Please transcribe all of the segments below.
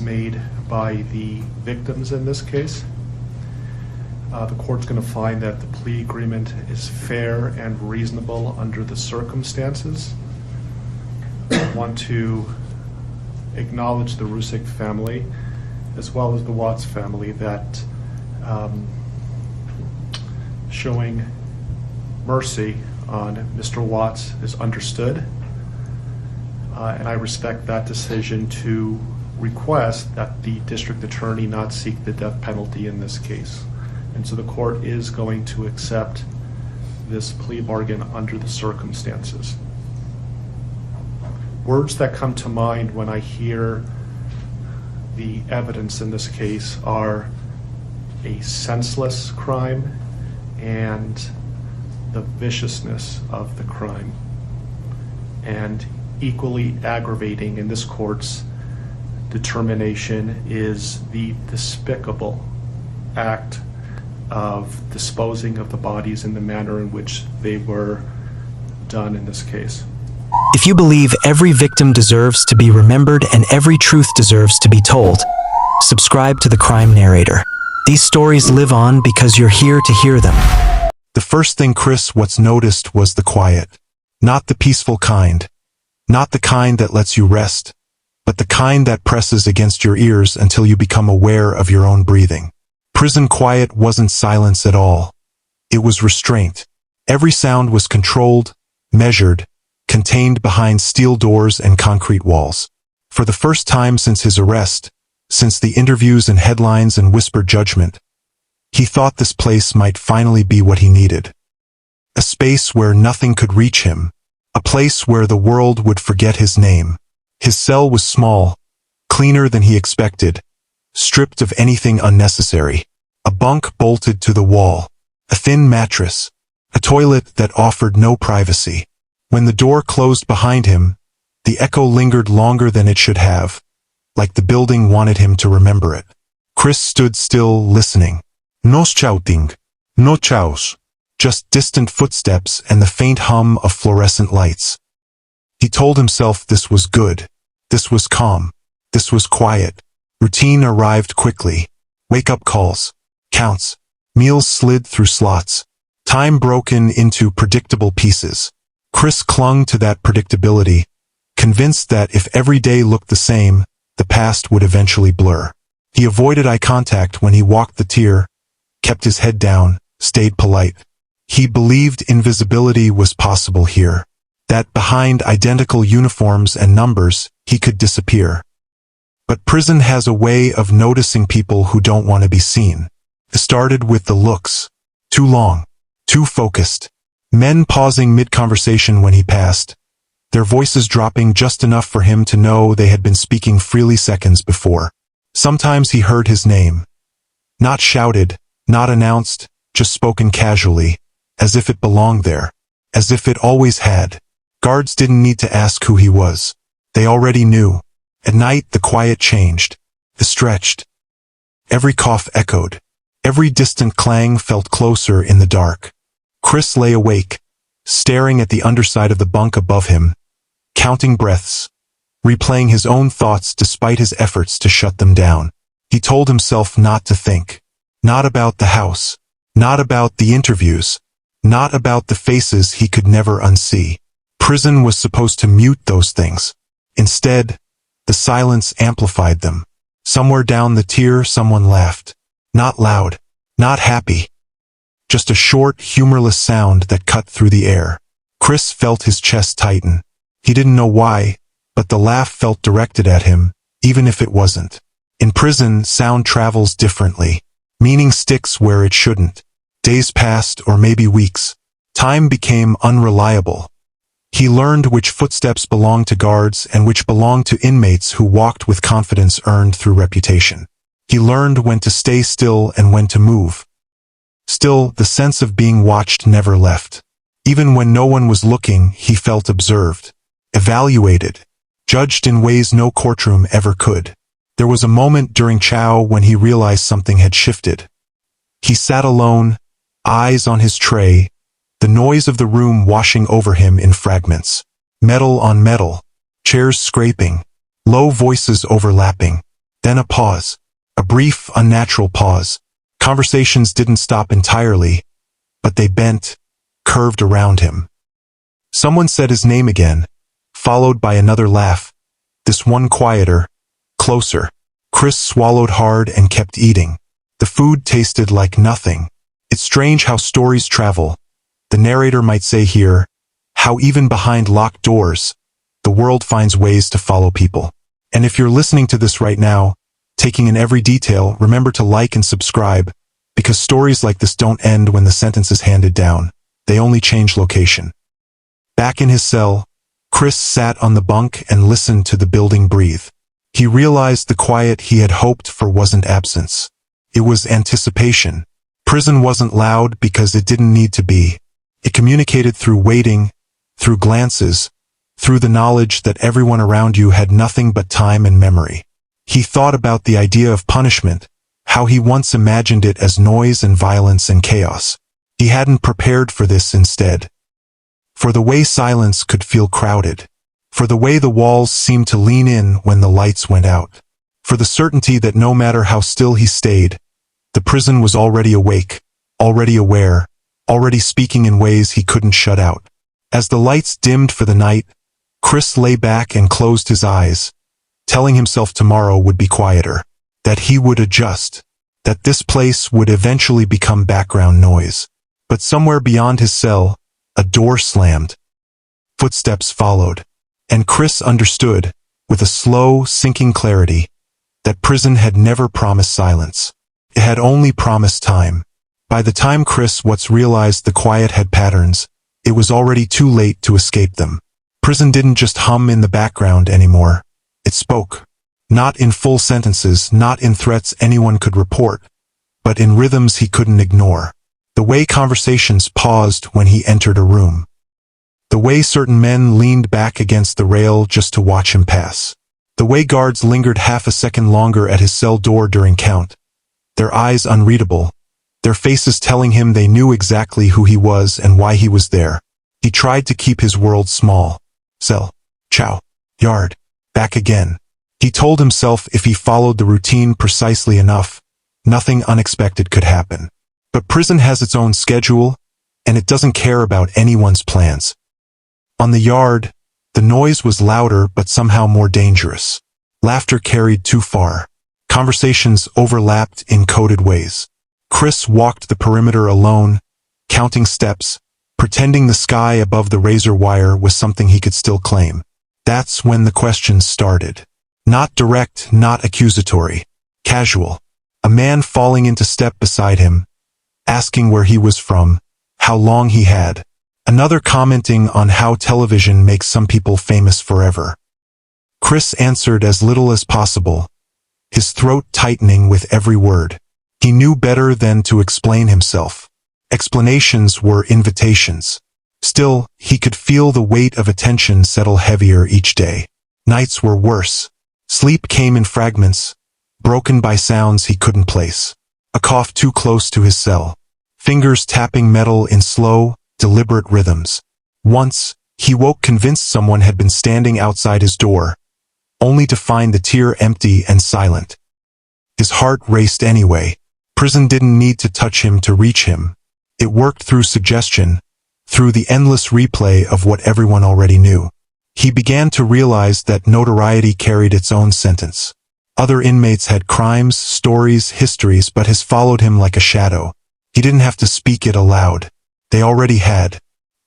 made by the victims in this case. The court's going to find that the plea agreement is fair and reasonable under the circumstances. I want to acknowledge the Rusick family as well as the Watts family that showing mercy on Mr. Watts is understood, and I respect that decision to request that the district attorney not seek the death penalty in this case. And so the court is going to accept this plea bargain under the circumstances. Words that come to mind when I hear the evidence in this case are a senseless crime and the viciousness of the crime. And equally aggravating in this court's determination is the despicable act of disposing of the bodies in the manner in which they were done in this case. If you believe every victim deserves to be remembered and every truth deserves to be told, subscribe to The Crime Narrator. These stories live on because you're here to hear them. The first thing Chris Watts noticed was the quiet. Not the peaceful kind. Not the kind that lets you rest, but the kind that presses against your ears until you become aware of your own breathing. Prison quiet wasn't silence at all. It was restraint. Every sound was controlled, measured, contained behind steel doors and concrete walls. For the first time since his arrest, since the interviews and headlines and whispered judgment, he thought this place might finally be what he needed. A space where nothing could reach him. A place where the world would forget his name. His cell was small, cleaner than he expected, stripped of anything unnecessary. A bunk bolted to the wall, a thin mattress, a toilet that offered no privacy. When the door closed behind him, the echo lingered longer than it should have, like the building wanted him to remember it. Chris stood still, listening. No shouting, no chows, just distant footsteps and the faint hum of fluorescent lights. He told himself this was good, this was calm, this was quiet. Routine arrived quickly. Wake-up calls, counts, meals slid through slots, time broken into predictable pieces. Chris clung to that predictability, convinced that if every day looked the same, the past would eventually blur. He avoided eye contact when he walked the tier, kept his head down, stayed polite. He believed invisibility was possible here, that behind identical uniforms and numbers, he could disappear. But prison has a way of noticing people who don't want to be seen. It started with the looks. Too long. Too focused. Men pausing mid-conversation when he passed, their voices dropping just enough for him to know they had been speaking freely seconds before. Sometimes he heard his name. Not shouted, not announced, just spoken casually, as if it belonged there, as if it always had. Guards didn't need to ask who he was. They already knew. At night, the quiet changed. It stretched. Every cough echoed. Every distant clang felt closer in the dark. Chris lay awake, staring at the underside of the bunk above him, counting breaths, replaying his own thoughts despite his efforts to shut them down. He told himself not to think. Not about the house. Not about the interviews. Not about the faces he could never unsee. Prison was supposed to mute those things. Instead, the silence amplified them. Somewhere down the tier, someone laughed. Not loud. Not happy. Just a short, humorless sound that cut through the air. Chris felt his chest tighten. He didn't know why, but the laugh felt directed at him, even if it wasn't. In prison, sound travels differently. Meaning sticks where it shouldn't. Days passed, or maybe weeks. Time became unreliable. He learned which footsteps belonged to guards and which belonged to inmates who walked with confidence earned through reputation. He learned when to stay still and when to move. Still, the sense of being watched never left. Even when no one was looking, he felt observed, evaluated, judged in ways no courtroom ever could. There was a moment during chow when he realized something had shifted. He sat alone, eyes on his tray, the noise of the room washing over him in fragments. Metal on metal, chairs scraping, low voices overlapping. Then a pause. A brief, unnatural pause. Conversations didn't stop entirely, but they bent, curved around him. Someone said his name again, followed by another laugh. This one quieter, closer. Chris swallowed hard and kept eating. The food tasted like nothing. It's strange how stories travel. The narrator might say here, how even behind locked doors, the world finds ways to follow people. And if you're listening to this right now, taking in every detail, remember to like and subscribe, because stories like this don't end when the sentence is handed down. They only change location. Back in his cell, Chris sat on the bunk and listened to the building breathe. He realized the quiet he had hoped for wasn't absence. It was anticipation. Prison wasn't loud because it didn't need to be. It communicated through waiting, through glances, through the knowledge that everyone around you had nothing but time and memory. He thought about the idea of punishment, how he once imagined it as noise and violence and chaos. He hadn't prepared for this instead. For the way silence could feel crowded. For the way the walls seemed to lean in when the lights went out. For the certainty that no matter how still he stayed, the prison was already awake, already aware, already speaking in ways he couldn't shut out. As the lights dimmed for the night, Chris lay back and closed his eyes, telling himself tomorrow would be quieter, that he would adjust, that this place would eventually become background noise. But somewhere beyond his cell, a door slammed. Footsteps followed, and Chris understood, with a slow, sinking clarity, that prison had never promised silence. It had only promised time. By the time Chris Watts realized the quiet had patterns, it was already too late to escape them. Prison didn't just hum in the background anymore. It spoke. Not in full sentences, not in threats anyone could report, but in rhythms he couldn't ignore. The way conversations paused when he entered a room. The way certain men leaned back against the rail just to watch him pass. The way guards lingered half a second longer at his cell door during count. Their eyes unreadable. Their faces telling him they knew exactly who he was and why he was there. He tried to keep his world small. Cell. Chow. Yard. Back again. He told himself if he followed the routine precisely enough, nothing unexpected could happen. But prison has its own schedule, and it doesn't care about anyone's plans. On the yard, the noise was louder but somehow more dangerous. Laughter carried too far. Conversations overlapped in coded ways. Chris walked the perimeter alone, counting steps, pretending the sky above the razor wire was something he could still claim. That's when the questions started. Not direct, not accusatory. Casual. A man falling into step beside him, asking where he was from, how long he had. Another commenting on how television makes some people famous forever. Chris answered as little as possible, his throat tightening with every word. He knew better than to explain himself. Explanations were invitations. Still, he could feel the weight of attention settle heavier each day. Nights were worse. Sleep came in fragments, broken by sounds he couldn't place. A cough too close to his cell. Fingers tapping metal in slow, deliberate rhythms. Once, he woke convinced someone had been standing outside his door, only to find the tier empty and silent. His heart raced anyway. Prison didn't need to touch him to reach him. It worked through suggestion, through the endless replay of what everyone already knew. He began to realize that Notoriety carried its own sentence. Other inmates had crimes, stories, histories, but his followed him like a shadow. He didn't have to speak it aloud. They already had.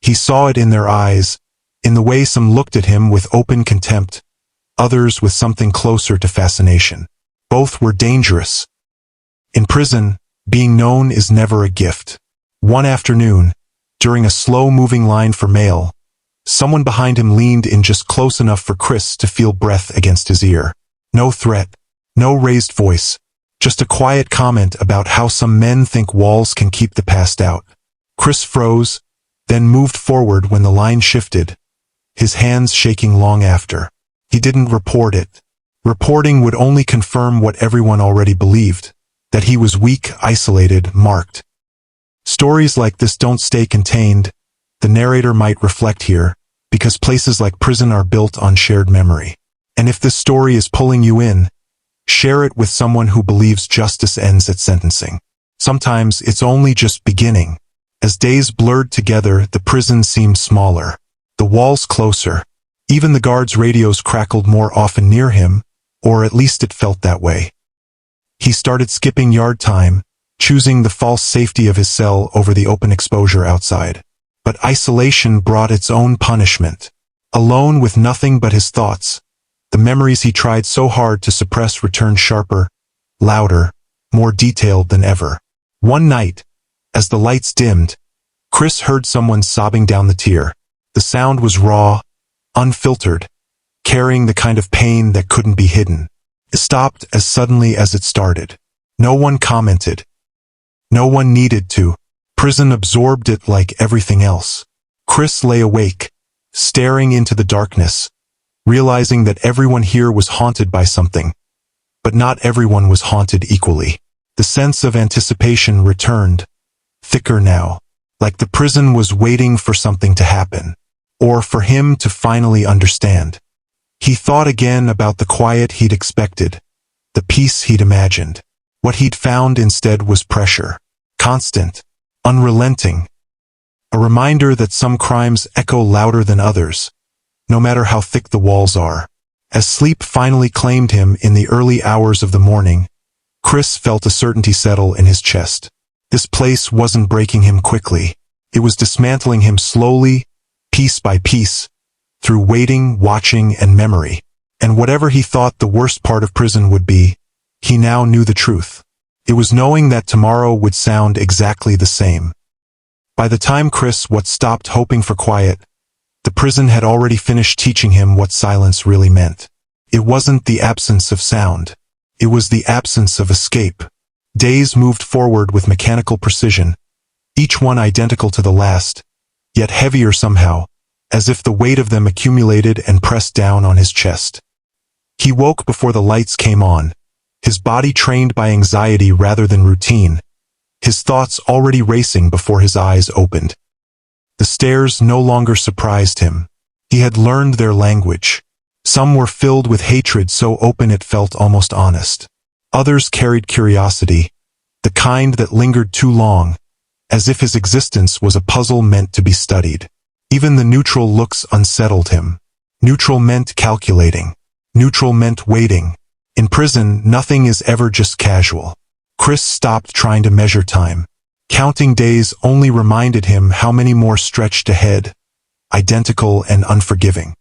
He saw it in their eyes, in the way some looked at him with open contempt, others with something closer to fascination. Both were dangerous. In prison, being known is never a gift. One afternoon, during a slow-moving line for mail, someone behind him leaned in just close enough for Chris to feel breath against his ear. No threat, no raised voice, just a quiet comment about how some men think walls can keep the past out. Chris froze, then moved forward when the line shifted, his hands shaking long after. He didn't report it. Reporting would only confirm what everyone already believed, that he was weak, isolated, marked. Stories like this don't stay contained, the narrator might reflect here, because places like prison are built on shared memory. And if this story is pulling you in, Share it with someone who believes justice ends at sentencing. Sometimes it's only just beginning. As days blurred together, the prison seemed smaller, the walls closer. Even the guards' radios crackled more often near him, or at least it felt that way. He started skipping yard time, choosing the false safety of his cell over the open exposure outside. But isolation brought its own punishment. Alone with nothing but his thoughts, the memories he tried so hard to suppress returned sharper, louder, more detailed than ever. One night, as the lights dimmed, Chris heard someone sobbing down the tier. The sound was raw, unfiltered, carrying the kind of pain that couldn't be hidden. It stopped as suddenly as it started. No one commented. No one needed to. Prison absorbed it like everything else. Chris lay awake, staring into the darkness, realizing that everyone here was haunted by something. But not everyone was haunted equally. The sense of anticipation returned, thicker now, like the prison was waiting for something to happen, or for him to finally understand. He thought again about the quiet he'd expected, the peace he'd imagined. What he'd found instead was pressure, constant, unrelenting, a reminder that some crimes echo louder than others, no matter how thick the walls are. As sleep finally claimed him in the early hours of the morning, Chris felt a certainty settle in his chest. This place wasn't breaking him quickly. It was dismantling him slowly, piece by piece, through waiting, watching, and memory. And whatever he thought the worst part of prison would be, he now knew the truth. It was knowing that tomorrow would sound exactly the same. By the time Chris stopped hoping for quiet, the prison had already finished teaching him what silence really meant. It wasn't the absence of sound. It was the absence of escape. Days moved forward with mechanical precision, each one identical to the last, yet heavier somehow, as if the weight of them accumulated and pressed down on his chest. He woke before the lights came on, his body trained by anxiety rather than routine, his thoughts already racing before his eyes opened. The stairs no longer surprised him. He had learned their language. Some were filled with hatred so open it felt almost honest. Others carried curiosity, the kind that lingered too long, as if his existence was a puzzle meant to be studied. Even the neutral looks unsettled him. Neutral meant calculating. Neutral meant waiting. In prison, nothing is ever just casual. Chris stopped trying to measure time. Counting days only reminded him how many more stretched ahead, identical and unforgiving.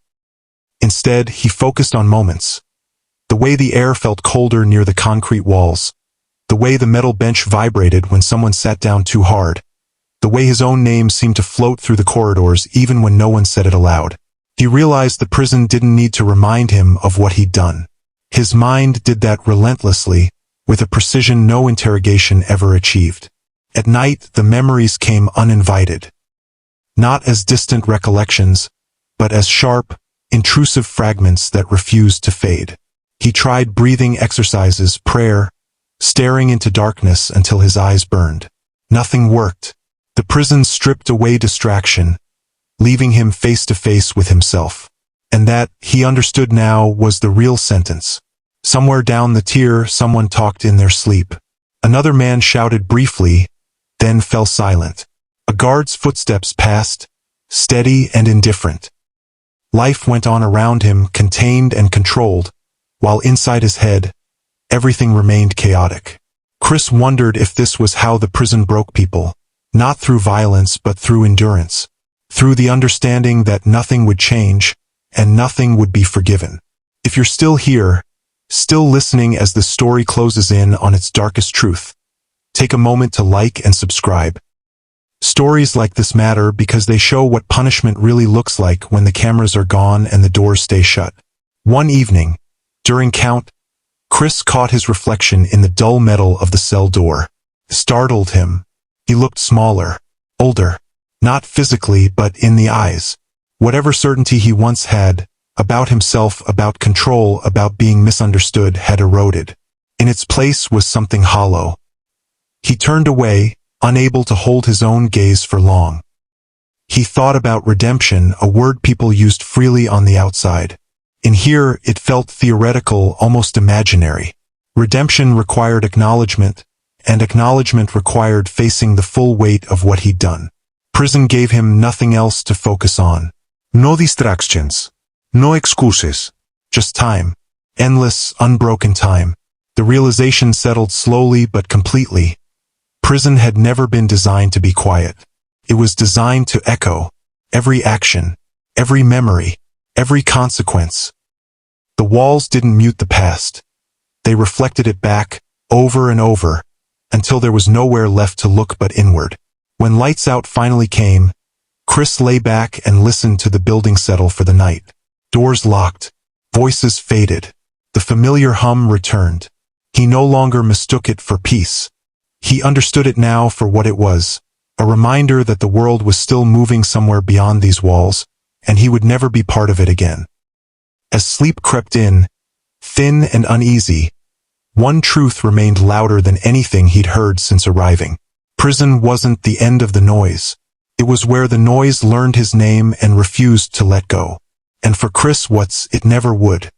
Instead, he focused on moments. The way the air felt colder near the concrete walls. The way the metal bench vibrated when someone sat down too hard. The way his own name seemed to float through the corridors even when no one said it aloud. He realized the prison didn't need to remind him of what he'd done. His mind did that relentlessly, with a precision no interrogation ever achieved. At night, the memories came uninvited. Not as distant recollections, but as sharp, intrusive fragments that refused to fade. He tried breathing exercises, prayer, staring into darkness until his eyes burned. Nothing worked. The prison stripped away distraction, leaving him face to face with himself. And that, he understood now, was the real sentence. Somewhere down the tier, someone talked in their sleep. Another man shouted briefly, then fell silent. A guard's footsteps passed, steady and indifferent. Life went on around him, contained and controlled, while inside his head, everything remained chaotic. Chris wondered if this was how the prison broke people, not through violence but through endurance, through the understanding that nothing would change, and nothing would be forgiven. If you're still here, still listening as the story closes in on its darkest truth, take a moment to like and subscribe. Stories like this matter because they show what punishment really looks like when the cameras are gone and the doors stay shut. One evening, during count, Chris caught his reflection in the dull metal of the cell door. It startled him. He looked smaller, older, not physically but in the eyes. Whatever certainty he once had, about himself, about control, about being misunderstood, had eroded. In its place was something hollow. He turned away, unable to hold his own gaze for long. He thought about redemption, a word people used freely on the outside. In here, it felt theoretical, almost imaginary. Redemption required acknowledgement, and acknowledgement required facing the full weight of what he'd done. Prison gave him nothing else to focus on. No distractions. No excuses. Just time. Endless, unbroken time. The realization settled slowly but completely. Prison had never been designed to be quiet. It was designed to echo every action, every memory, every consequence. The walls didn't mute the past. They reflected it back, over and over, until there was nowhere left to look but inward. When lights out finally came, Chris lay back and listened to the building settle for the night. Doors locked, voices faded, the familiar hum returned. He no longer mistook it for peace. He understood it now for what it was, a reminder that the world was still moving somewhere beyond these walls, and he would never be part of it again. As sleep crept in, thin and uneasy, one truth remained louder than anything he'd heard since arriving. Prison wasn't the end of the noise. It was where the noise learned his name and refused to let go. And for Chris Watts, it never would.